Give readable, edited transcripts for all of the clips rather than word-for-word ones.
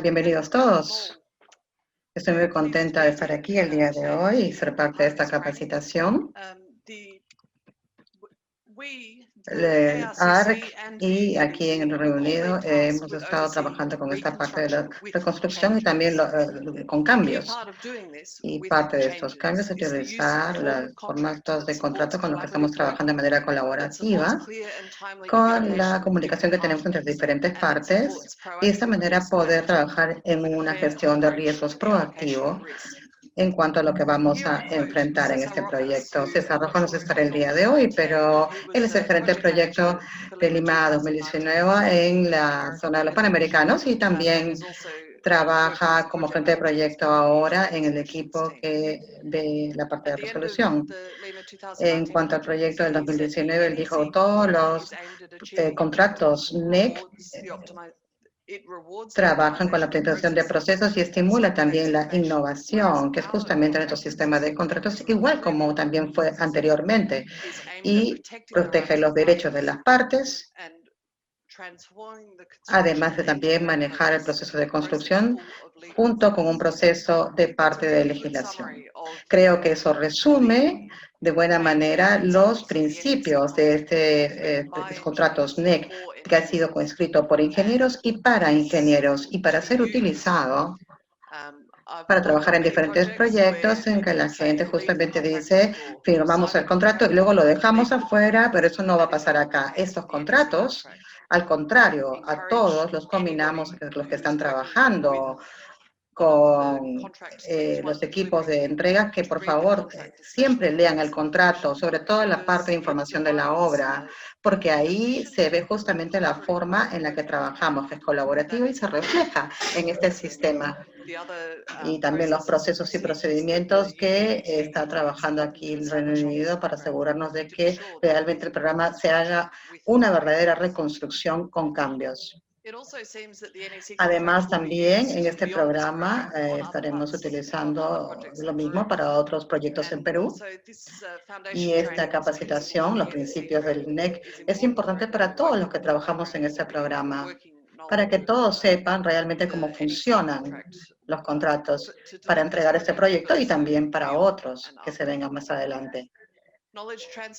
Bienvenidos todos. Estoy muy contenta de estar aquí el día de hoy y ser parte de esta capacitación. ARC y aquí en el Reino Unido hemos estado trabajando con esta parte de la reconstrucción y también con cambios. Y parte de estos cambios es utilizar los formatos de contrato con los que estamos trabajando de manera colaborativa, con la comunicación que tenemos entre diferentes partes y de esta manera poder trabajar en una gestión de riesgos proactivo en cuanto a lo que vamos a enfrentar en este proyecto. César Rojo nos estará el día de hoy, pero él es el gerente del proyecto de Lima 2019 en la zona de los Panamericanos y también trabaja como frente de proyecto ahora en el equipo que ve la parte de resolución. En cuanto al proyecto del 2019, él dijo todos los contratos NEC trabajan con la optimización de procesos y estimula también la innovación, que es justamente nuestro sistema de contratos, igual como también fue anteriormente, y protege los derechos de las partes, además de también manejar el proceso de construcción junto con un proceso de parte de legislación. Creo que eso resume de buena manera los principios de este contratos NEC que ha sido escrito por ingenieros y para ser utilizado para trabajar en diferentes proyectos en que la gente justamente dice, firmamos el contrato y luego lo dejamos afuera, pero eso no va a pasar acá. Estos contratos, al contrario, a todos los combinamos, los que están trabajando con los equipos de entrega, que por favor siempre lean el contrato, sobre todo la parte de información de la obra, porque ahí se ve justamente la forma en la que trabajamos, que es colaborativa y se refleja en este sistema. Y también los procesos y procedimientos que está trabajando aquí en el Reino Unido para asegurarnos de que realmente el programa se haga una verdadera reconstrucción con cambios. Además, también en este programa estaremos utilizando lo mismo para otros proyectos en Perú. Y esta capacitación, los principios del NEC, es importante para todos los que trabajamos en este programa, para que todos sepan realmente cómo funcionan los contratos para entregar este proyecto y también para otros que se vengan más adelante.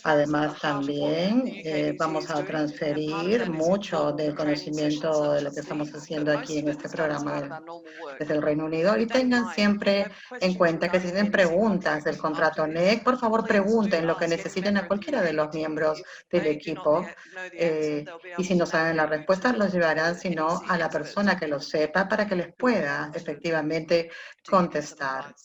Además, también vamos a transferir mucho del conocimiento de lo que estamos haciendo aquí en este programa desde el Reino Unido y tengan siempre en cuenta que si tienen preguntas del contrato NEC, por favor pregunten lo que necesiten a cualquiera de los miembros del equipo y si no saben la respuesta, los llevarán sino a la persona que lo sepa para que les pueda efectivamente contestar.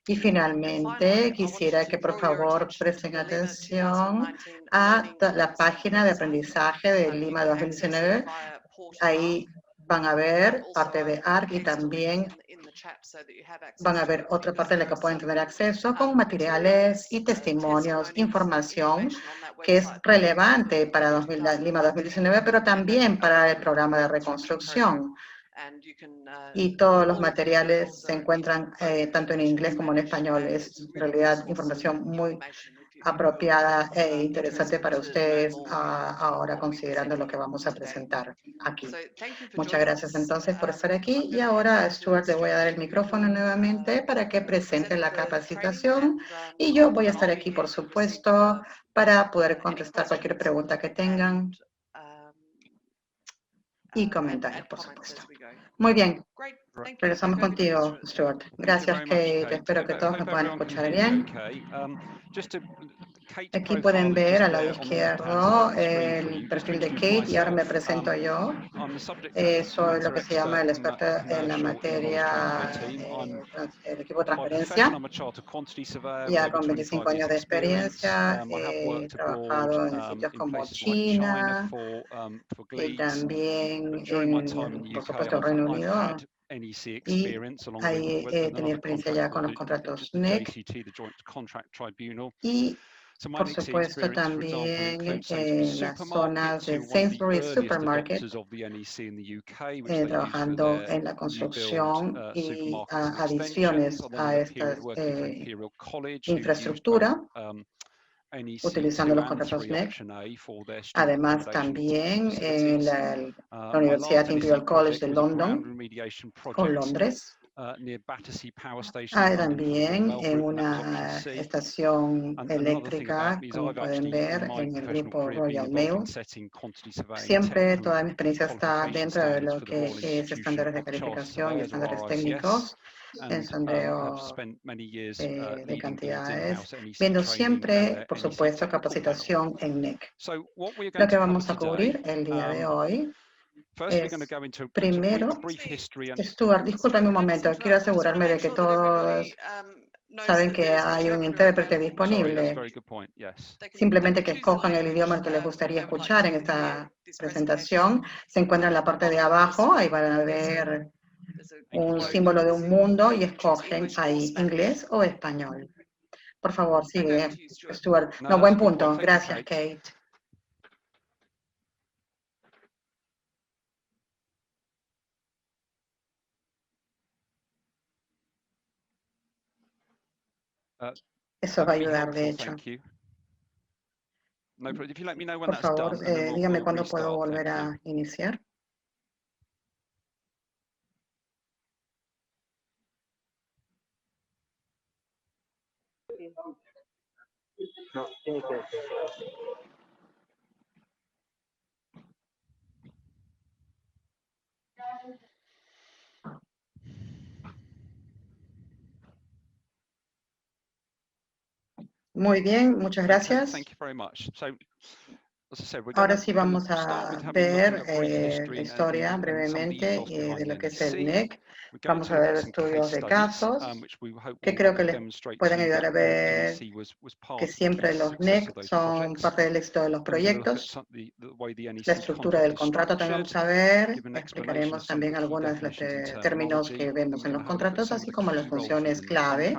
Y finalmente, quisiera que por favor presten atención a la página de aprendizaje de Lima 2019. Ahí van a ver parte de ARC y también van a ver otra parte de la que pueden tener acceso con materiales y testimonios, información que es relevante para Lima 2019, pero también para el programa de reconstrucción. Y todos los materiales se encuentran tanto en inglés como en español. Es en realidad información muy apropiada e interesante para ustedes ahora considerando lo que vamos a presentar aquí. Muchas gracias entonces por estar aquí y ahora a Stuart le voy a dar el micrófono nuevamente para que presente la capacitación y yo voy a estar aquí por supuesto para poder contestar cualquier pregunta que tengan y comentarios por supuesto. Muy bien. Regresamos contigo, Stuart. Gracias, Kate. Espero que todos me puedan escuchar bien. Aquí pueden ver al lado izquierdo el perfil de Kate y ahora me presento yo. Soy lo que se llama el experto en la materia del equipo de transferencia. Ya con 25 años de experiencia, he trabajado en sitios como China y también, por supuesto, el Reino Unido. Y ahí he tenido experiencia ya con los contratos NEC y, por supuesto, también en las zonas de Sainsbury's Supermarket, trabajando en la construcción y adiciones a esta infraestructura. utilizando los contratos NEC. Además, también en la Universidad Imperial College de London, con Londres. También en una estación eléctrica, como pueden ver en el grupo Royal Mail. Siempre toda mi experiencia está dentro de lo que es estándares de calificación y estándares técnicos, en sondeo de cantidades, viendo siempre, por supuesto, capacitación en NEC. Lo que vamos a cubrir el día de hoy es, primero, Stuart, discúlpame un momento, quiero asegurarme de que todos saben que hay un intérprete disponible. Simplemente que escojan el idioma que les gustaría escuchar en esta presentación. Se encuentra en la parte de abajo, ahí van a ver un símbolo de un mundo y escogen ahí inglés o español. Por favor, sigue, Stuart. No, buen punto. Gracias, Kate. Eso va a ayudar, de hecho. Por favor, dígame cuándo puedo volver a iniciar. No, tiene que ser. Muy bien, muchas gracias. Ahora sí vamos a ver la historia brevemente de lo que es el NEC. Vamos a ver estudios de casos que creo que les pueden ayudar a ver que siempre los NEC son parte del éxito de los proyectos. La estructura del contrato también vamos a ver. Explicaremos también algunos de los términos que vemos en los contratos, así como las funciones clave,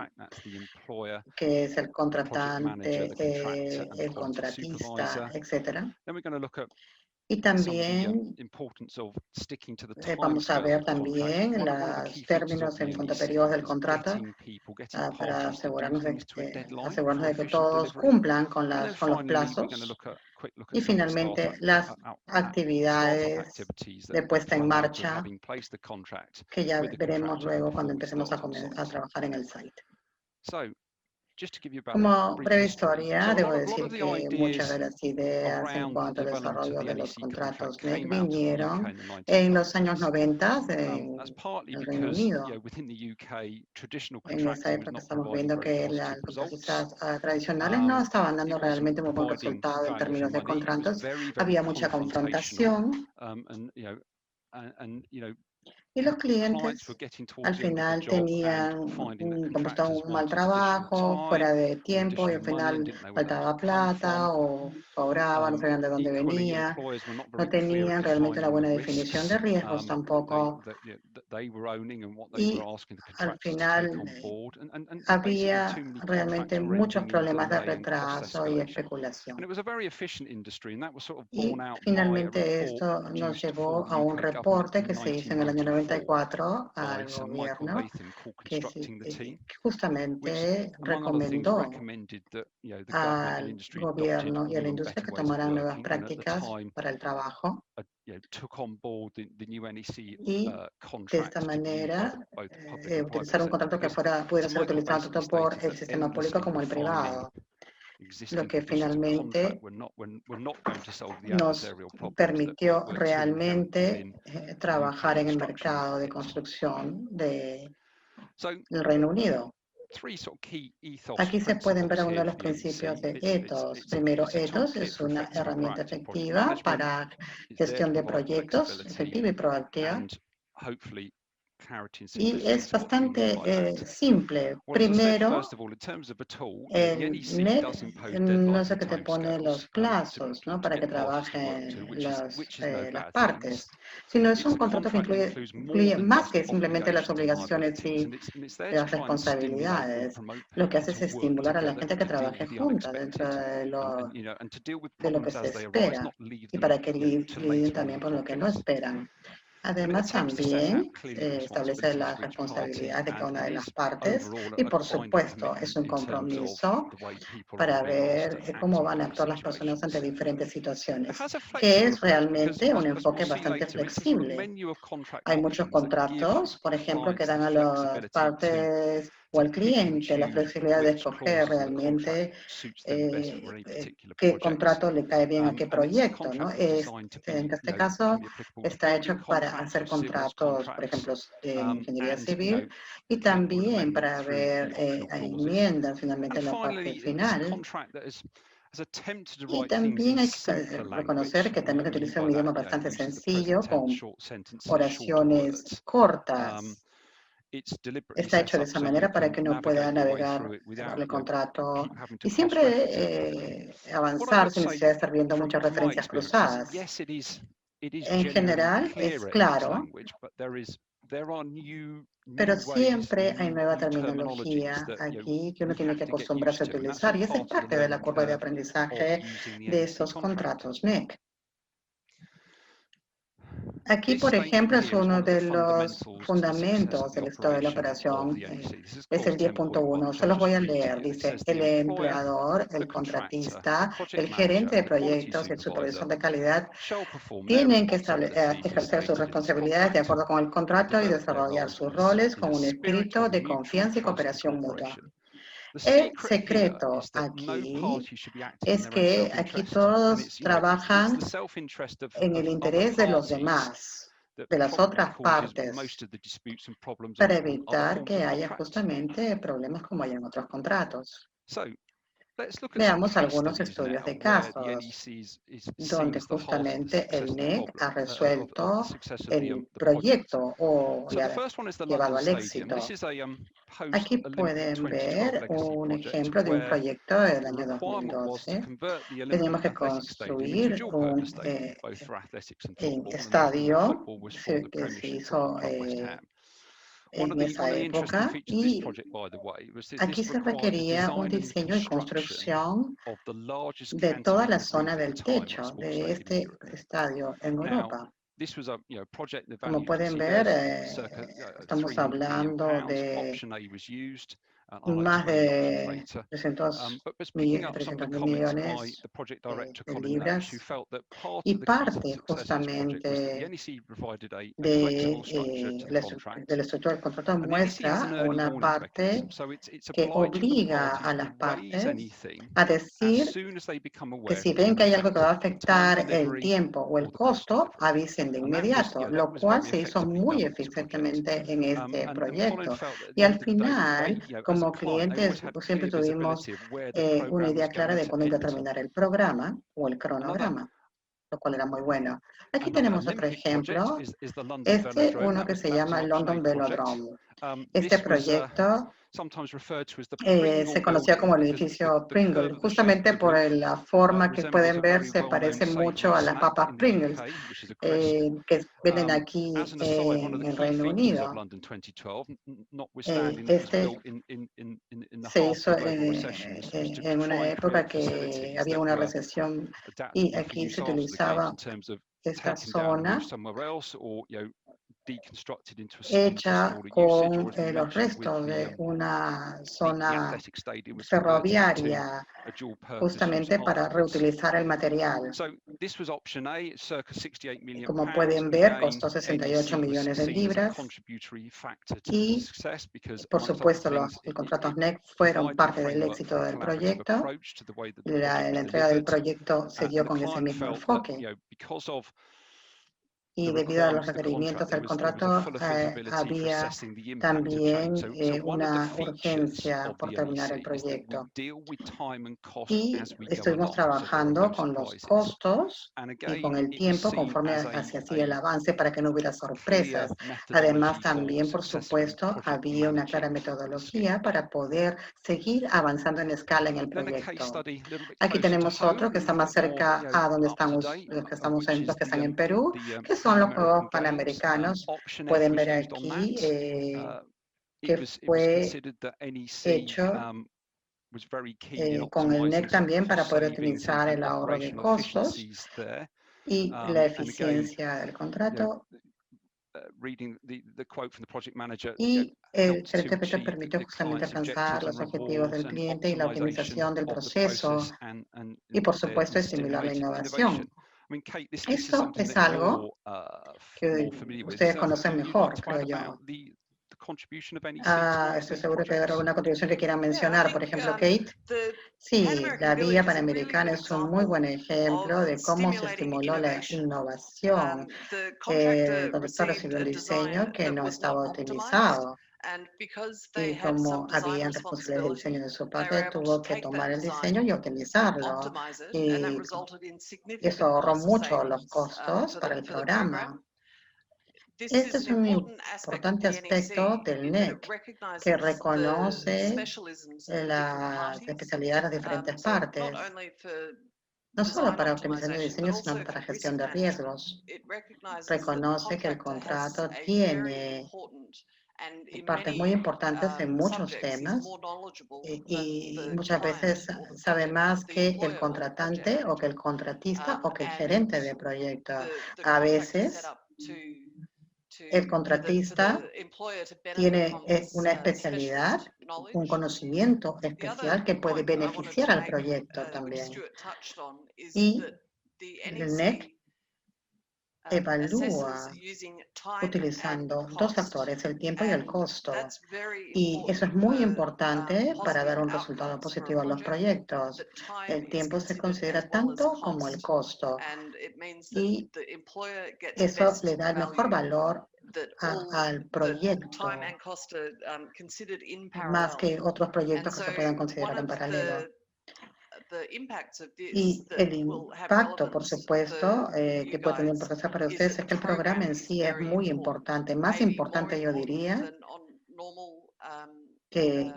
que es el contratante, el contratista, etc. Y también vamos a ver también los términos en cuanto a periodos del contrato para asegurarnos de que todos cumplan con los plazos. Y finalmente, las actividades de puesta en marcha que ya veremos luego cuando empecemos a trabajar en el site. Como breve historia, debo decir que muchas de las ideas en cuanto al desarrollo de los contratos NEC vinieron en los años 90 en el Reino Unido. En esa época estamos viendo que las contratistas tradicionales no estaban dando realmente muy buen resultado en términos de contratos. Había mucha confrontación. Y los clientes al final tenían un mal trabajo, fuera de tiempo, y al final faltaba plata o cobraban, no sabían de dónde venía, no tenían realmente una buena definición de riesgos tampoco. Y al final había realmente muchos problemas de retraso y especulación. Y finalmente esto nos llevó a un reporte que se hizo en el año 94 al gobierno, que justamente recomendó al gobierno y a la industria que tomaran nuevas prácticas para el trabajo. Y de esta manera utilizar un contrato que pudiera ser utilizado tanto por el sistema público como el privado, lo que finalmente nos permitió realmente trabajar en el mercado de construcción del Reino Unido. Aquí se pueden ver algunos de los principios de ETHOS. Primero, ETHOS es una herramienta efectiva para gestión de proyectos, efectiva y proactiva. Y es bastante simple. Primero, el NEC no es el que te pone los plazos, ¿no?, para que trabajen las partes, sino es un contrato que incluye más que simplemente las obligaciones y las responsabilidades. Lo que hace es estimular a la gente que trabaje junta dentro de lo que se espera y para que lidien también con lo que no esperan. Además, también establece la responsabilidad de cada una de las partes y, por supuesto, es un compromiso para ver cómo van a actuar las personas ante diferentes situaciones, que es realmente un enfoque bastante flexible. Hay muchos contratos, por ejemplo, que dan a las partes o al cliente la flexibilidad de escoger realmente qué contrato le cae bien a qué proyecto, ¿no? En este caso, está hecho para hacer contratos, por ejemplo, de ingeniería civil y también para ver enmiendas finalmente en la parte final. Y también hay que reconocer que también utiliza un idioma bastante sencillo, con oraciones cortas. Está hecho de esa manera para que uno pueda navegar el contrato y siempre avanzar sin necesidad de estar viendo muchas referencias cruzadas. En general es claro, pero siempre hay nueva terminología aquí que uno tiene que acostumbrarse a utilizar y esa es parte de la curva de aprendizaje de estos contratos NEC. Aquí, por ejemplo, es uno de los fundamentos del estado de la operación, es el 10.1. Se los voy a leer. Dice, el empleador, el contratista, el gerente de proyectos y el supervisor de calidad tienen que ejercer sus responsabilidades de acuerdo con el contrato y desarrollar sus roles con un espíritu de confianza y cooperación mutua. El secreto aquí es que aquí todos trabajan en el interés de los demás, de las otras partes, para evitar que haya justamente problemas como hay en otros contratos. Veamos algunos estudios de casos donde justamente el NEC ha resuelto el proyecto o le ha llevado al éxito. Aquí pueden ver un ejemplo de un proyecto del año 2012. Teníamos que construir un estadio que se hizo en esa época y aquí se requería un diseño y construcción de toda la zona del techo de este estadio en Europa. Como pueden ver, estamos hablando de más de 300 millones de libras y parte justamente de la estructura del contrato muestra una parte que obliga a las partes a decir que si ven que hay algo que va a afectar el tiempo o el costo, avisen de inmediato, lo cual se hizo muy eficientemente en este proyecto. Y al final, como clientes, siempre tuvimos una idea clara de cuándo iba a terminar el programa o el cronograma, lo cual era muy bueno. Aquí tenemos otro ejemplo, uno que se llama London Velodrome. Este proyecto se conocía como el edificio Pringle, justamente por la forma que pueden ver, se parece mucho a las papas Pringles que venden aquí en el Reino Unido. Se hizo en una época que había una recesión y aquí se utilizaba esta zona hecha con los restos de una zona ferroviaria justamente para reutilizar el material. Como pueden ver, costó 68 millones de libras y, por supuesto, los contratos NEC fueron parte del éxito del proyecto. La entrega del proyecto se dio con ese mismo enfoque. Y debido a los requerimientos del contrato, había también una urgencia por terminar el proyecto. Y estuvimos trabajando con los costos y con el tiempo conforme se hacía el avance para que no hubiera sorpresas. Además, también, por supuesto, había una clara metodología para poder seguir avanzando en escala en el proyecto. Aquí tenemos otro que está más cerca a donde estamos, los que están en Perú, que son los Juegos Panamericanos. Pueden ver aquí que fue hecho con el NEC también para poder optimizar el ahorro de costos y la eficiencia del contrato. Y el ChatGPT permitió justamente alcanzar los objetivos del cliente y la optimización del proceso y, por supuesto, estimular la innovación. Eso es algo que ustedes conocen mejor, creo yo. Estoy seguro que hay alguna contribución que quieran mencionar. Por ejemplo, Kate. Sí, la Vía Panamericana es un muy buen ejemplo de cómo se estimuló la innovación. El conductor recibió un diseño que no estaba utilizado y como habían responsabilidades de diseño de su parte, tuvo que tomar el diseño y optimizarlo. Y eso ahorró mucho los costos para el programa. Este es un importante aspecto del NEC, que reconoce las especialidades de las diferentes partes, no solo para optimización de diseño, sino para gestión de riesgos. Reconoce que el contrato tiene partes muy importantes en muchos temas y muchas veces sabe más que el contratante o que el contratista o que el gerente de proyecto. A veces el contratista tiene una especialidad, un conocimiento especial que puede beneficiar al proyecto también. Y el NEC evalúa utilizando dos factores, el tiempo y el costo. Y eso es muy importante para dar un resultado positivo a los proyectos. El tiempo se considera tanto como el costo. Y eso le da el mejor valor al proyecto, más que otros proyectos que se puedan considerar en paralelo. Y el impacto, por supuesto, que puede tener un proceso para ustedes es que el programa en sí es muy importante, más importante yo diría que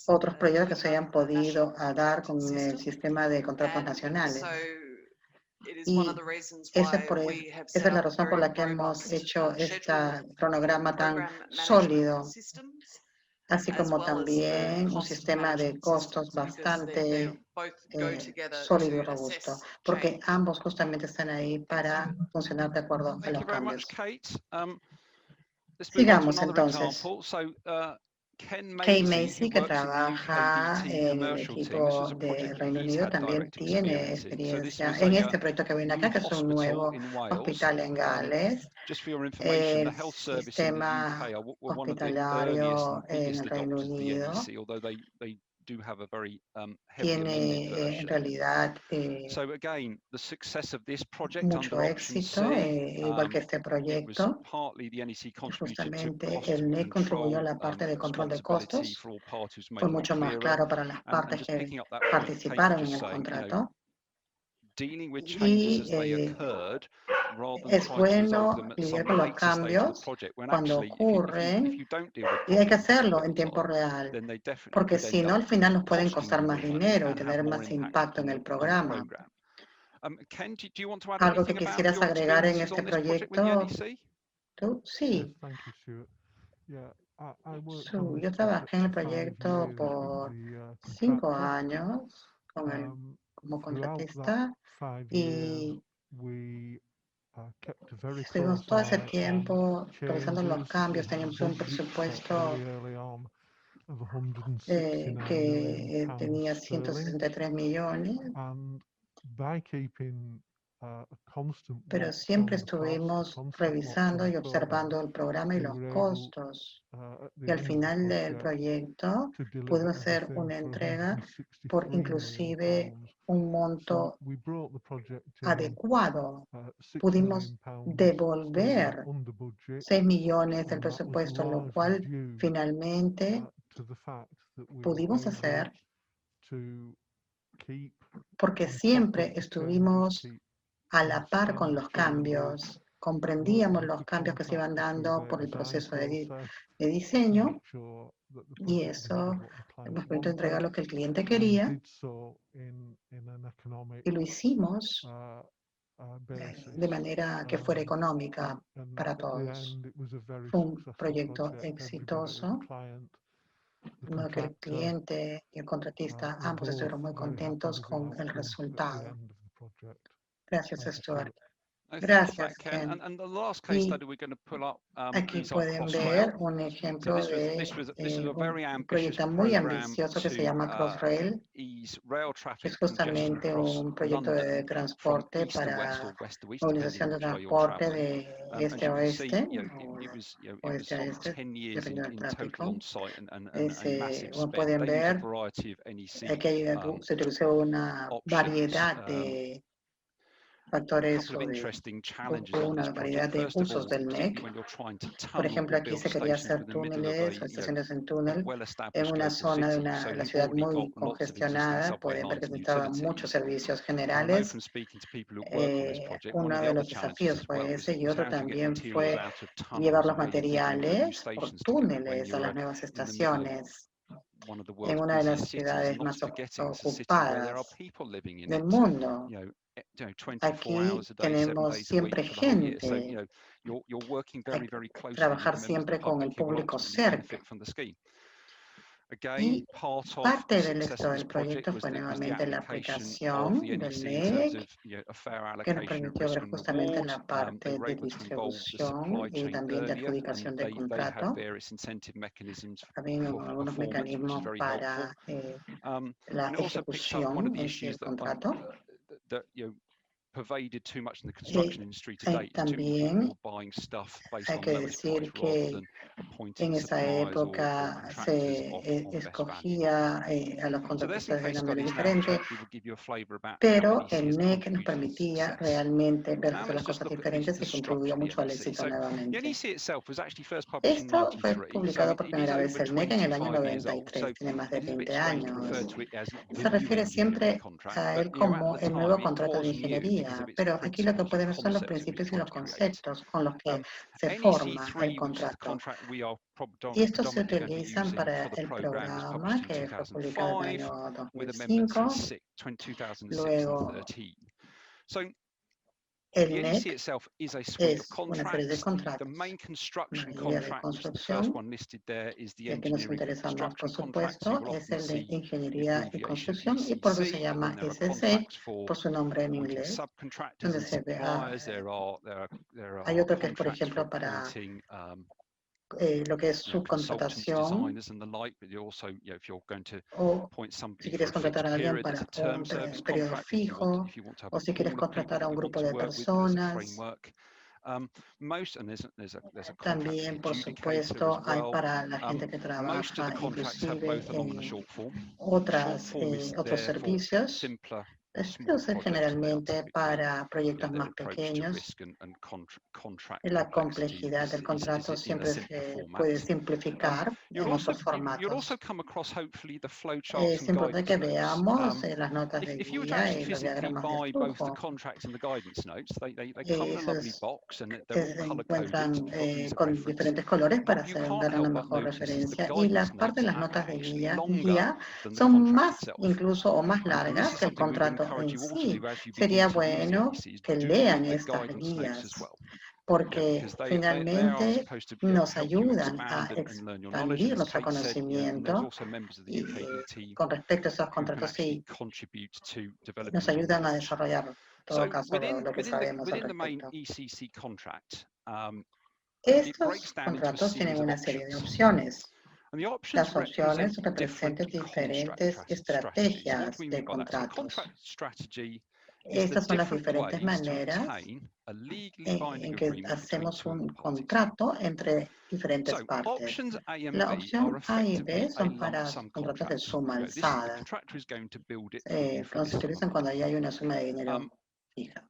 otros proyectos que se hayan podido dar con el sistema de contratos nacionales. Y esa es la razón por la que hemos hecho este cronograma tan sólido, así como también un sistema de costos bastante sólido y robusto, porque ambos justamente están ahí para funcionar de acuerdo a los cambios. Sigamos entonces. Kay Macy, que trabaja en el equipo del Reino Unido, también tiene experiencia en este proyecto que viene acá, que es un nuevo hospital en Gales. El sistema hospitalario en el Reino Unido tiene en realidad mucho éxito, igual que este proyecto. Justamente el NEC contribuyó a la parte de control de costos. Fue mucho más claro para las partes que participaron en el contrato. Y es bueno lidiar con los cambios cuando ocurren y hay que hacerlo en tiempo real, porque si no, al final nos pueden costar más dinero y tener más impacto en el programa. ¿Algo que quisieras agregar en este proyecto? ¿Tú? Sí. Yo trabajé en el proyecto por 5 años como contratista y estuvimos todo ese tiempo revisando los cambios. Teníamos un presupuesto que tenía 163 millones, pero siempre estuvimos revisando y observando el programa y los costos. Y al final del proyecto pudimos hacer una entrega por inclusive un monto adecuado. Pudimos devolver 6 millones del presupuesto, lo cual finalmente pudimos hacer porque siempre estuvimos a la par con los cambios, comprendíamos los cambios que se iban dando por el proceso de diseño y eso nos permitió entregar lo que el cliente quería y lo hicimos de manera que fuera económica para todos. Fue un proyecto exitoso, de modo que el cliente y el contratista ambos estuvieron muy contentos con el resultado. Gracias, Stuart. Gracias, Ken. Y aquí pueden ver un ejemplo de un proyecto muy ambicioso que se llama Crossrail. Es justamente un proyecto de transporte para movilización de transporte de este a oeste, o oeste a este, dependiendo del tráfico. Como pueden ver, aquí se utilizó una variedad de factores o una variedad de usos del NEC. Por ejemplo, aquí se quería hacer túneles o estaciones en túnel en una zona de la ciudad muy congestionada. Pueden ver que necesitaban muchos servicios generales. Uno de los desafíos fue ese y otro también fue llevar los materiales por túneles a las nuevas estaciones en una de las ciudades más ocupadas del mundo. Aquí tenemos siempre gente, hay que trabajar siempre con el público cerca. Y parte del éxito del proyecto fue nuevamente la aplicación del NEC, que nos permitió ver justamente la parte de distribución y también de adjudicación del contrato. También algunos mecanismos para la ejecución en sí del contrato. También hay que decir que en esa época se escogía a los contratistas de una manera diferente, pero el NEC nos permitía realmente ver las cosas diferentes y contribuyó mucho al éxito nuevamente. Esto fue publicado por primera vez el NEC en el año 93, tiene más de 20 años. Se refiere siempre a él como el nuevo contrato de ingeniería, pero aquí lo que pueden ver son los principios y los conceptos con los que se forma el contrato. Y estos se utilizan para el programa que fue publicado en el año 2005. Luego, el NEC es una serie de contratos, una guía de construcción, y el que nos interesa más, por supuesto, es el de ingeniería y construcción, y por eso se llama SC, por su nombre en inglés, donde se ve, hay otro que es, por ejemplo, para lo que es subcontratación, o si quieres contratar a alguien para un periodo fijo, o si quieres contratar a un grupo de personas. También, por supuesto, hay para la gente que trabaja inclusive en otros servicios. Esto es generalmente para proyectos más pequeños. La complejidad del contrato siempre se puede simplificar en otros formatos. Es importante que veamos las notas de guía y los diagramas de flujo. Se encuentran con diferentes colores para dar una mejor referencia, y las partes de las notas de guía son más incluso o más largas que el contrato en sí. Sería bueno que lean estas guías, porque finalmente nos ayudan a expandir nuestro conocimiento y con respecto a esos contratos, sí, nos ayudan a desarrollar, en todo caso, lo que sabemos al respecto. Estos contratos tienen una serie de opciones. Las opciones representan diferentes estrategias de contratos. Estas son las diferentes maneras en que hacemos un contrato entre diferentes partes. La opción A y B son para contratos de suma alzada. Se utilizan cuando ya hay una suma de dinero fija.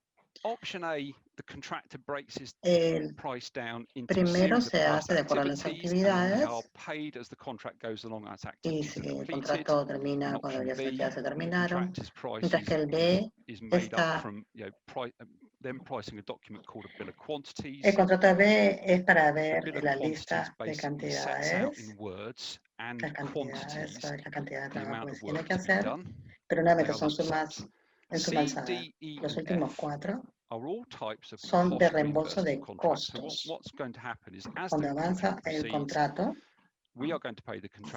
Primero se hace de acuerdo a las actividades, y si el contrato termina cuando ya se terminaron, mientras que el B está... El contrato B es para ver la lista de cantidades, la cantidad de trabajo que se tiene que hacer, pero nuevamente son sumas en suma alzada. Los últimos 4 son de reembolso de costos. Cuando avanza el contrato,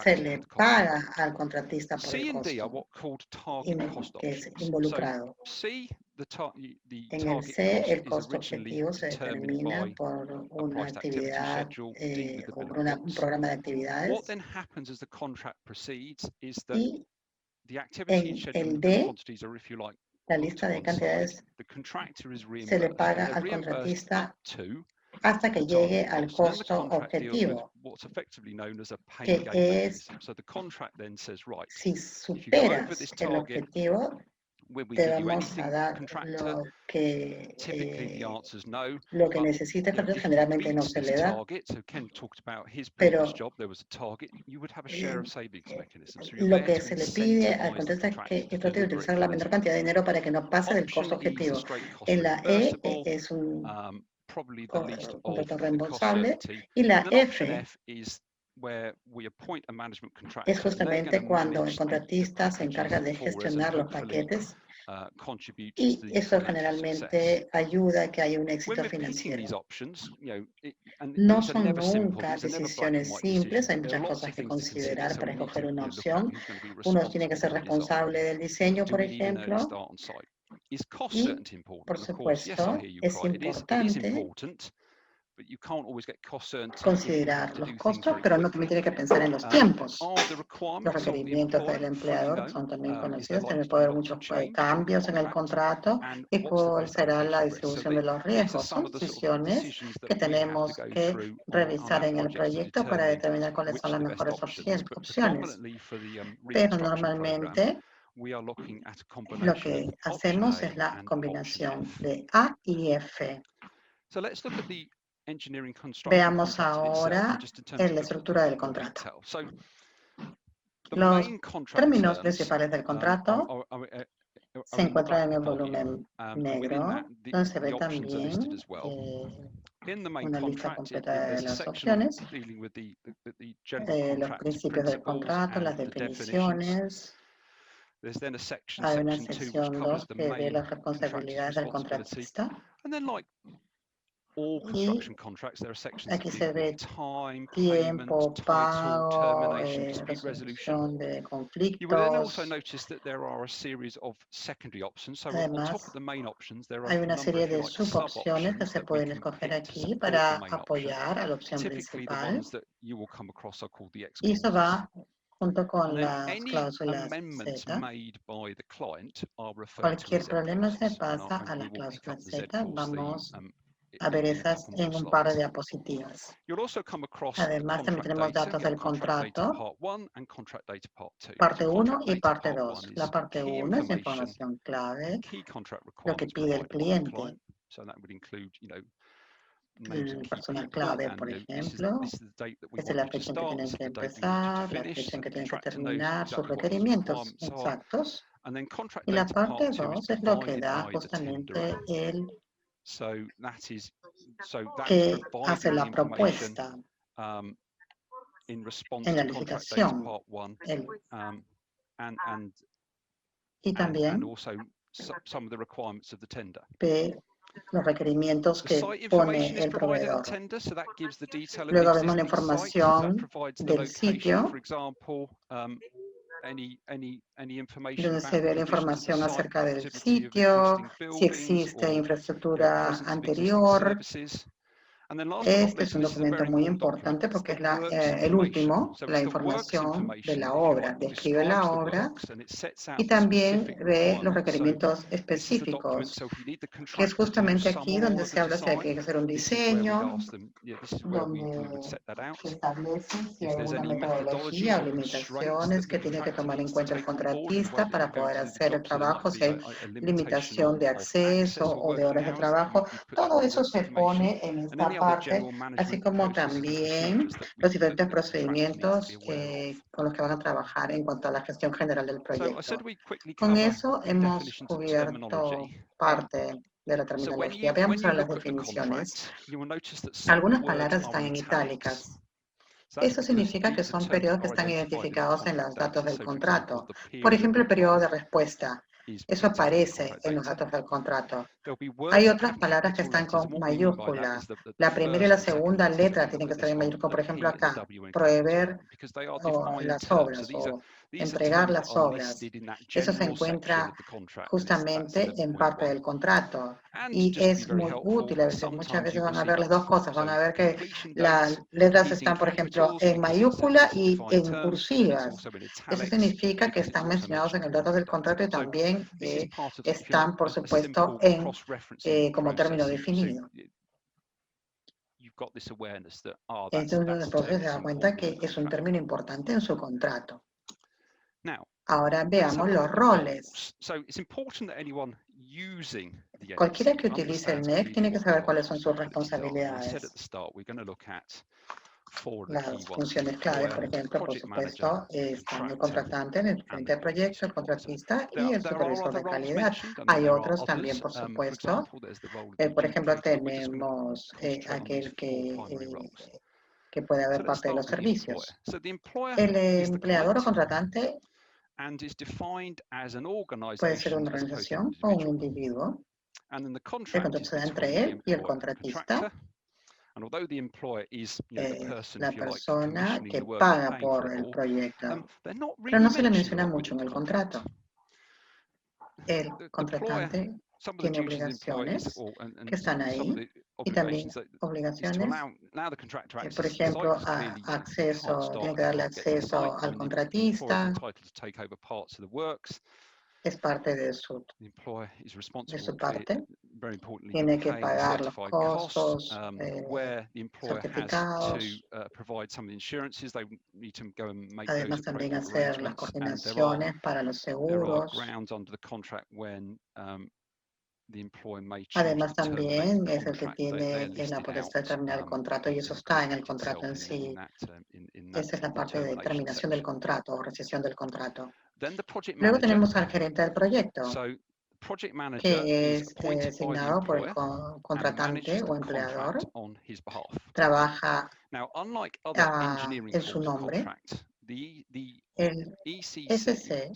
se le paga al contratista por el costo que es involucrado. En el C, el costo objetivo se determina por una actividad o por un programa de actividades. Y en el D, la lista de cantidades se le paga al contratista hasta que llegue al costo objetivo, que es, si superas el objetivo, te vamos a dar lo que necesites, pero generalmente no se le da. Pero lo que se le pide al contratista es que trate de utilizar la menor cantidad de dinero para que no pase del costo objetivo. En la E es un contrato reembolsable y la F es justamente cuando el contratista se encarga de gestionar los paquetes y eso generalmente ayuda a que haya un éxito financiero. No son nunca decisiones simples, hay muchas cosas que considerar para escoger una opción. Uno tiene que ser responsable del diseño, por ejemplo, y, por supuesto, es importante considerar los costos, pero uno también tiene que pensar en los tiempos. Los requerimientos del empleador son también conocidos. También puede haber muchos cambios en el contrato y cuál será la distribución de los riesgos. Son decisiones que tenemos que revisar en el proyecto para determinar cuáles son las mejores opciones. Pero normalmente lo que hacemos es la combinación de A y F. Veamos ahora la estructura del contrato. Los términos principales del contrato se encuentran en el volumen negro, donde se ve también una lista completa de las opciones, los principios del contrato, las definiciones. Hay una sección 2 que ve las responsabilidades del contratista. Y aquí se ve tiempo, pago, resolución de conflictos. Además, hay una serie de subopciones que se pueden escoger aquí para apoyar a la opción principal. Y eso va junto con las cláusulas Z. Cualquier problema se pasa a las cláusulas Z. Vamos a ver esas en un par de diapositivas. Además, también tenemos datos del contrato, parte 1 y parte 2. La parte 1 es información clave, lo que pide el cliente. El personal clave, por ejemplo, esta es la fecha en que tienen que empezar, la fecha en que tienen que terminar, sus requerimientos exactos. Y la parte 2 es lo que da justamente el que hace la propuesta en la licitación. Y también ve los requerimientos que pone el proveedor. Luego vemos la información del sitio, donde se ve la información acerca del sitio, si existe infraestructura anterior. Este es un documento muy importante porque es el último, la información de la obra. Describe la obra y también ve los requerimientos específicos, que es justamente aquí donde se habla si hay que hacer un diseño, donde se establece si hay una metodología o limitaciones que tiene que tomar en cuenta el contratista para poder hacer el trabajo, si hay limitación de acceso o de horas de trabajo. Todo eso se pone en esta parte, así como también los diferentes procedimientos con los que van a trabajar en cuanto a la gestión general del proyecto. Con eso hemos cubierto parte de la terminología. Veamos ahora las definiciones. Algunas palabras están en itálicas. Eso significa que son periodos que están identificados en los datos del contrato. Por ejemplo, el periodo de respuesta. Eso aparece en los datos del contrato. Hay otras palabras que están con mayúscula. La primera y la segunda letra tienen que estar en mayúscula. Por ejemplo, acá, proveer las obras o entregar las obras. Eso se encuentra justamente en parte del contrato y es muy útil. Muchas veces van a ver las dos cosas. Van a ver que las letras están, por ejemplo, en mayúscula y en cursivas. Eso significa que están mencionados en el dato del contrato y también están, por supuesto, como término definido. Entonces, se da cuenta que es un término importante en su contrato. Ahora veamos los roles. Cualquiera que utilice el NEC tiene que saber cuáles son sus responsabilidades. Las funciones claves, por ejemplo, por supuesto, están el contratante en el diferente proyecto, el contratista y el supervisor de calidad. Hay otros también, por supuesto. Por ejemplo, tenemos aquel que puede haber parte de los servicios. El empleador o contratante puede ser una organización o un individuo. El contrato se da entre él y el contratista. La persona que paga por el proyecto, pero no se le menciona mucho en el contrato. El contratante tiene obligaciones que están ahí y también obligaciones, por ejemplo, tiene que darle acceso al contratista. Es parte de su parte. Tiene que pagar los costos, certificados. Además, también hacer las coordinaciones para los seguros. Además, también es el que tiene la potestad de terminar el contrato y eso está en el contrato en sí. Esa es la parte de terminación del contrato o rescisión del contrato. Luego tenemos al gerente del proyecto, que es designado por el contratante o empleador. Trabaja en su nombre. El SC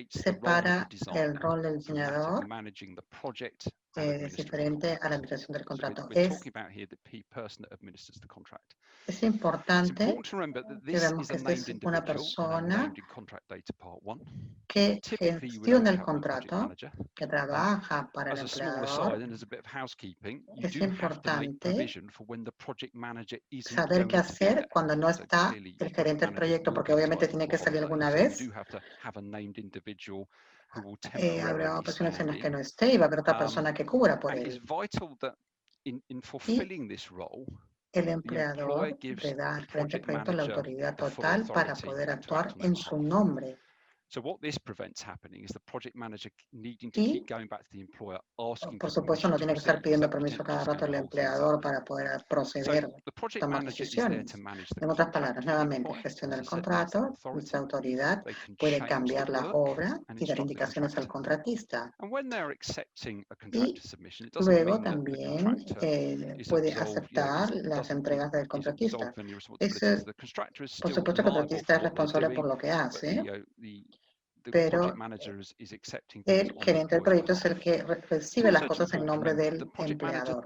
separa el rol del diseñador, es diferente a la administración del contrato. Es importante que veamos que esta es una persona que gestiona el contrato, que trabaja para el empleador. Es importante saber qué hacer cuando no está el gerente del proyecto, porque obviamente tiene que salir alguna vez. Habrá ocasiones en las que no esté y va a haber otra persona que cubra por él. Y el empleador le da al gerente del proyecto la autoridad total para poder actuar en su nombre. Y, por supuesto, no tiene que estar pidiendo permiso cada rato al empleador para poder proceder, tomar decisiones. En otras palabras, nuevamente, gestiona el contrato, esa autoridad puede cambiar la obra y dar indicaciones al contratista. Y luego también puede aceptar las entregas del contratista. Por supuesto, el contratista es responsable por lo que hace, pero el gerente del proyecto es el que recibe las cosas en nombre del empleador.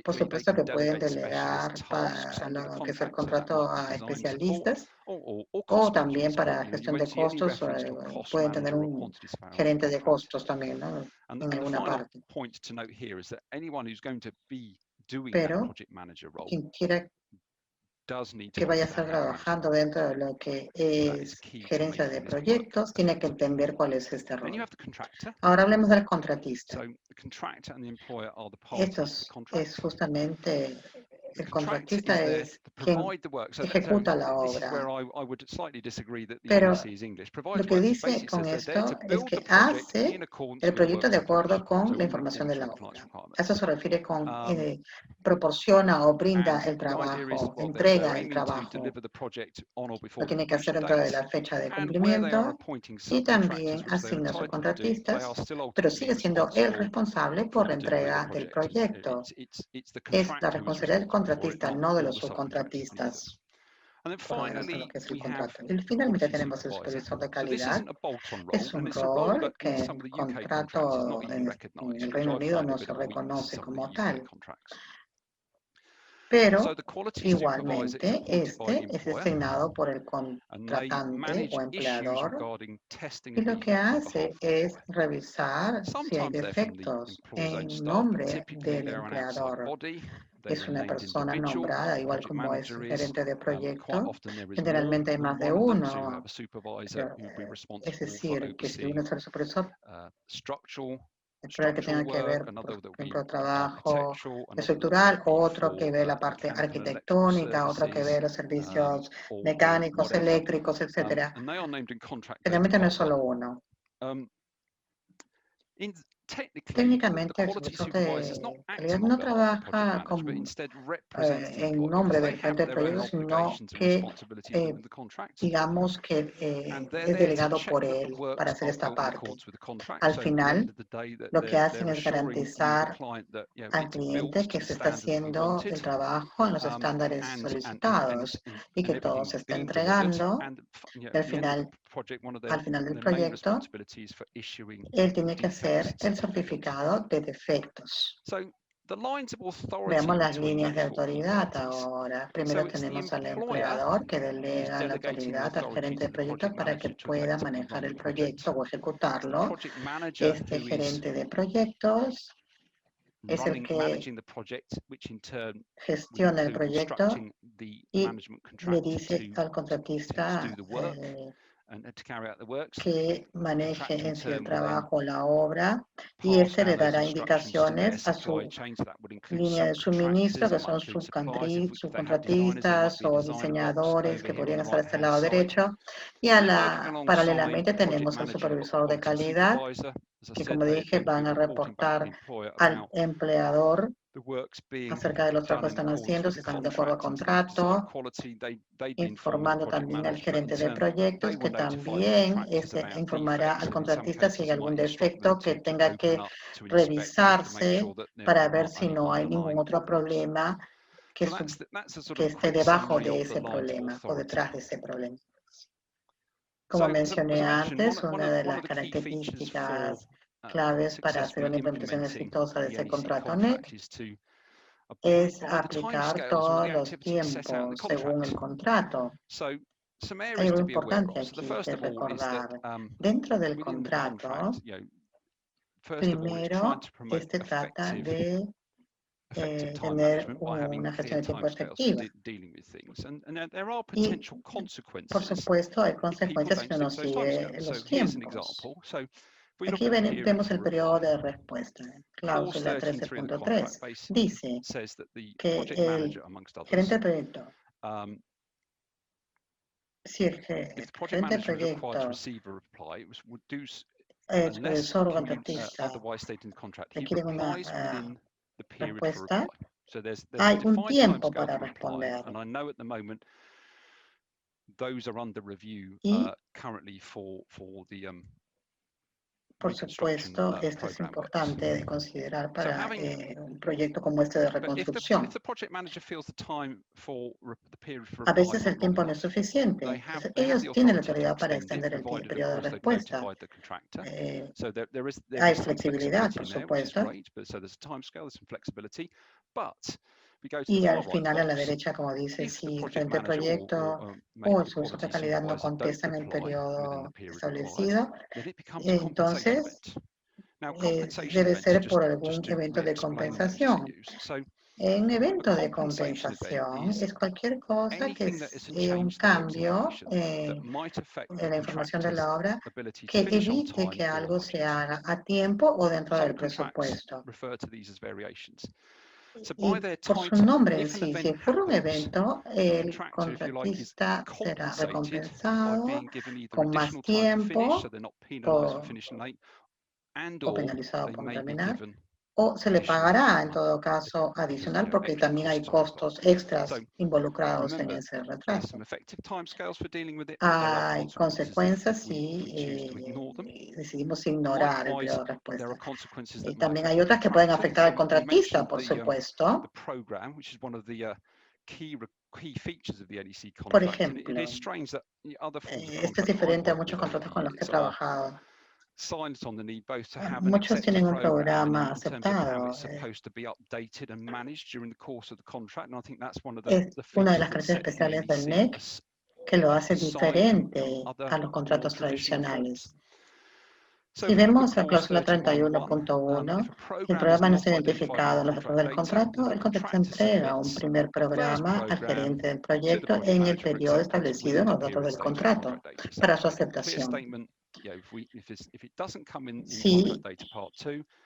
Por supuesto que pueden delegar para lo que es el contrato a especialistas o también para gestión de costos, pueden tener un gerente de costos también, ¿no? En alguna parte. Pero quien quiera que vaya a estar trabajando dentro de lo que es gerencia de proyectos, tiene que entender cuál es este rol. Ahora hablemos del contratista. Esto es justamente, el contratista es quien ejecuta la obra. Pero lo que dice con esto es que hace el proyecto de acuerdo con la información de la obra. A eso se refiere con proporciona o brinda el trabajo, entrega el trabajo. Lo tiene que hacer dentro de la fecha de cumplimiento y también asigna a sus contratistas, pero sigue siendo el responsable por la entrega del proyecto. Es la responsabilidad del contratista, no de los subcontratistas. por lo menos en lo que es el contrato. Y finalmente tenemos el supervisor de calidad. Es un rol que en el contrato en el Reino Unido no se reconoce como tal. Pero igualmente este es designado por el contratante o empleador y lo que hace es revisar si hay defectos en nombre del empleador. Es una persona nombrada, igual como es el gerente de proyecto. Generalmente hay más de uno. Es decir, que si uno es el supervisor, espero que tenga que ver, por ejemplo, trabajo estructural, otro que ve la parte arquitectónica, otro que ve los servicios mecánicos, eléctricos, etc. Generalmente no es solo uno. Técnicamente, el supervisor de calidad no trabaja como, en nombre del gerente de proyectos, sino que digamos que es delegado por él para hacer esta parte. Al final, lo que hacen es garantizar al cliente que se está haciendo el trabajo en los estándares solicitados y que todo se está entregando. Y al final del proyecto, él tiene que hacer el certificado de defectos. Veamos las líneas de autoridad ahora. Primero tenemos al empleador que delega la autoridad al gerente de proyecto para que pueda manejar el proyecto o ejecutarlo. Este gerente de proyectos es el que gestiona el proyecto y le dice al contratista que maneje en sí el trabajo, la obra, y este le dará indicaciones a su línea de suministro, que son subcontratistas o diseñadores que podrían estar a este lado derecho, y paralelamente tenemos al supervisor de calidad, que como dije van a reportar al empleador acerca de los trabajos que están haciendo, si están de acuerdo al contrato, informando también al gerente de proyectos, que también informará al contratista si hay algún defecto que tenga que revisarse para ver si no hay ningún otro problema que esté debajo de ese problema o detrás de ese problema. Como mencioné antes, una de las características claves para hacer una implementación exitosa de ese contrato NEC es aplicar todos los tiempos según el contrato. Hay algo importante aquí que recordar. Dentro del contrato, primero, trata de tener una gestión de tiempo efectiva. Y, por supuesto, hay consecuencias si uno no sigue los tiempos. Aquí vemos el periodo de respuesta. Cláusula 13.3 dice que el gerente de proyecto, si el gerente de proyecto, el supervisor o contratista requiere una respuesta, hay un tiempo para responder. Y, por supuesto, esto es importante de considerar para un proyecto como este de reconstrucción. A veces el tiempo no es suficiente. Ellos tienen la autoridad para extender el periodo de respuesta. Hay flexibilidad, por supuesto. Y al final, a la derecha, como dice, si el gerente de proyecto o el supervisor de calidad no contestan el periodo establecido, entonces debe ser por algún evento de compensación. En evento de compensación es cualquier cosa que sea un cambio en la información de la obra que evite que algo se haga a tiempo o dentro del presupuesto. Y por su nombre en sí, si ocurre un evento, el contratista será recompensado con más tiempo o penalizado por no terminar, o se le pagará en todo caso adicional porque también hay costos extras involucrados en ese retraso. Hay consecuencias si decidimos ignorar el periodo de respuesta. Y también hay otras que pueden afectar al contratista, por supuesto. Por ejemplo, esto es diferente a muchos contratos con los que he trabajado. Muchos tienen un programa aceptado. Es una de las características especiales del NEC que lo hace diferente a los contratos tradicionales. Si vemos la cláusula 31.1, si el programa no está identificado en los datos del contrato, el contrato entrega un primer programa al gerente del proyecto en el periodo establecido en los datos del contrato para su aceptación.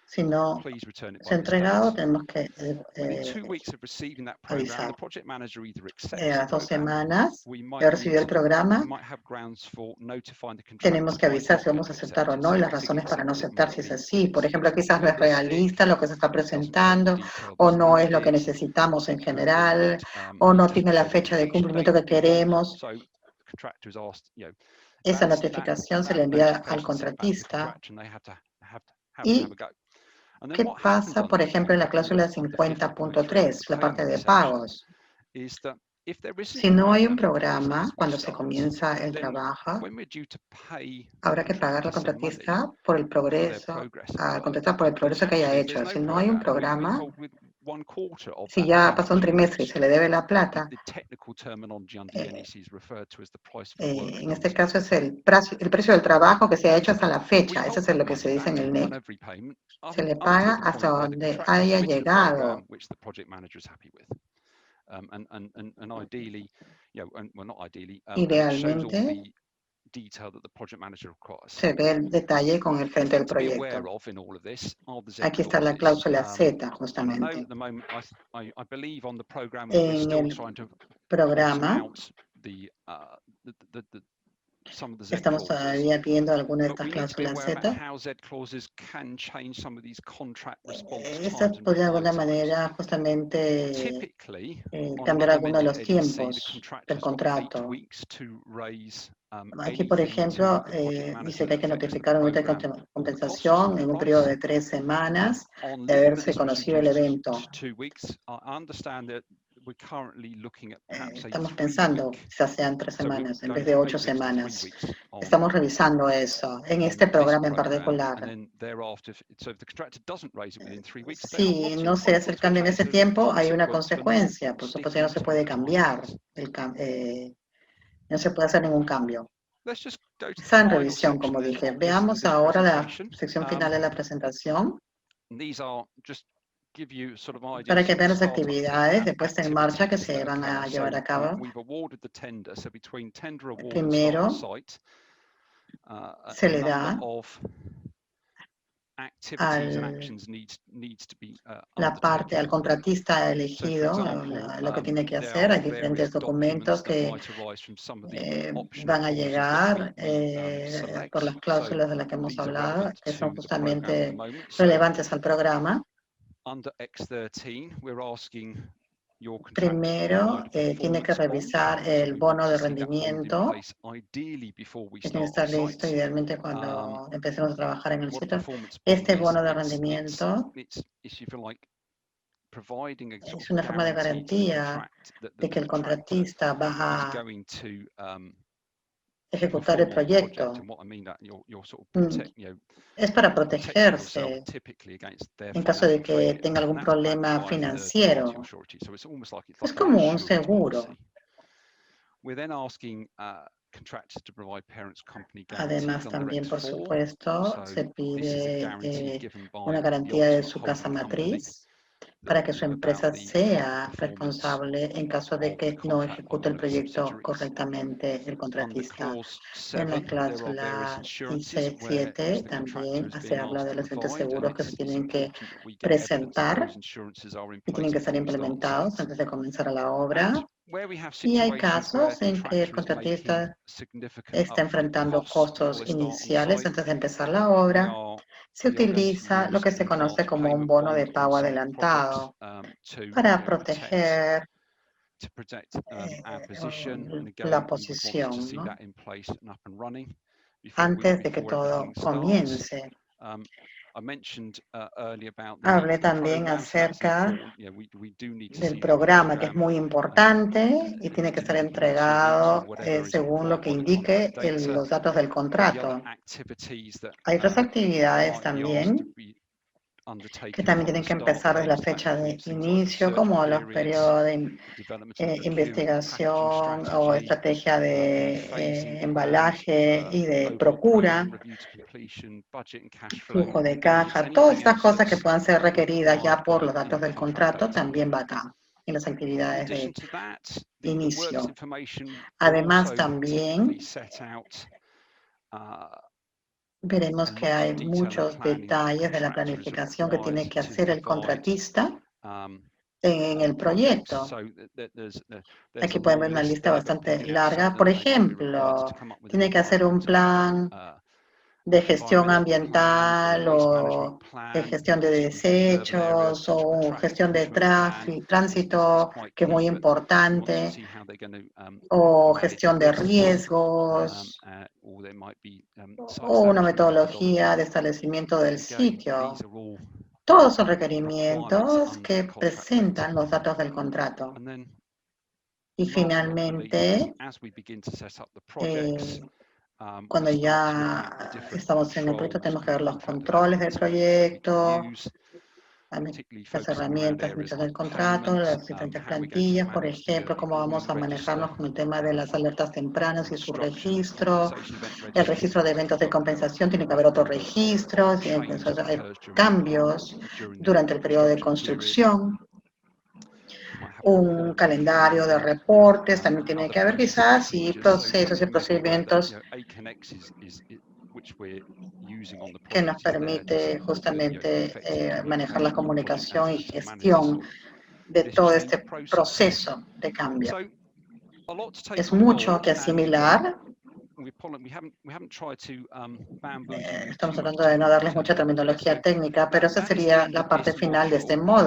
Si no se ha entregado, tenemos que avisar. A las 2 semanas de recibir el programa, tenemos que avisar si vamos a aceptar o no y las razones para no aceptar si es así. Por ejemplo, quizás no es realista lo que se está presentando o no es lo que necesitamos en general o no tiene la fecha de cumplimiento que queremos. Esa notificación se le envía al contratista. ¿Y qué pasa, por ejemplo, en la cláusula 50.3, la parte de pagos? Si no hay un programa cuando se comienza el trabajo, habrá que pagarle al contratista por el progreso, al contratista por el progreso que haya hecho. Si no hay un programa, si ya pasó un trimestre y se le debe la plata, en este caso es el precio del trabajo que se ha hecho hasta la fecha. Eso es lo que se dice en el NEC. Se le paga hasta donde haya llegado. Idealmente, se ve el detalle con el gerente del proyecto. Aquí está la cláusula Z, justamente. En el programa, estamos todavía viendo alguna de estas cláusulas Z. Estas podría de alguna manera justamente cambiar algunos de los tiempos del contrato. Aquí, por ejemplo, dice que hay que notificar un de compensación en un periodo de 3 semanas de haberse conocido el evento. Estamos pensando quizás sean 3 semanas en vez de 8 semanas. Estamos revisando eso en este programa en particular. Si no se hace el cambio en ese tiempo, hay una consecuencia. Por supuesto, ya no se puede cambiar, no se puede hacer ningún cambio. Está en revisión, como dije. Veamos ahora la sección final de la presentación para que vean las actividades de puesta en marcha que se van a llevar a cabo. Primero, se le da al contratista elegido lo que tiene que hacer. Hay diferentes documentos que van a llegar por las cláusulas de las que hemos hablado, que son justamente relevantes al programa. Primero, tiene que revisar el bono de rendimiento, que tiene que estar listo idealmente cuando empecemos a trabajar en el sitio. Este bono de rendimiento es una forma de garantía de que el contratista va a ejecutar el proyecto. Es para protegerse en caso de que tenga algún problema financiero. Es como un seguro. Además, también, por supuesto, se pide una garantía de su casa matriz para que su empresa sea responsable en caso de que no ejecute el proyecto correctamente el contratista. En la cláusula IC7 también se habla de los diferentes seguros que se tienen que presentar y tienen que ser implementados antes de comenzar la obra. Y hay casos en que el contratista está enfrentando costos iniciales antes de empezar la obra. Se utiliza lo que se conoce como un bono de pago adelantado para proteger la posición, ¿no? Antes de que todo comience. Hablé también acerca del programa, que es muy importante y tiene que ser entregado según lo que indique los datos del contrato. Hay otras actividades también que también tienen que empezar desde la fecha de inicio, como los periodos de investigación o estrategia de embalaje y de procura, flujo de caja, todas estas cosas que puedan ser requeridas ya por los datos del contrato también va acá, en las actividades de inicio. Además, también veremos que hay muchos detalles de la planificación que tiene que hacer el contratista en el proyecto. Aquí podemos ver una lista bastante larga. Por ejemplo, tiene que hacer un plan de gestión ambiental o de gestión de desechos o gestión de tránsito, que es muy importante, o gestión de riesgos, o una metodología de establecimiento del sitio. Todos son requerimientos que presentan los datos del contrato. Y finalmente, cuando ya estamos en el proyecto, tenemos que ver los controles del proyecto, las herramientas del contrato, las diferentes plantillas, por ejemplo, cómo vamos a manejarnos con el tema de las alertas tempranas y su registro, el registro de eventos de compensación, tiene que haber otros registros, hay cambios durante el periodo de construcción. Un calendario de reportes, también tiene que haber quizás y procesos y procedimientos que nos permite justamente manejar la comunicación y gestión de todo este proceso de cambio. Es mucho que asimilar. Estamos tratando de no darles mucha terminología técnica, pero esa sería la parte final de este módulo.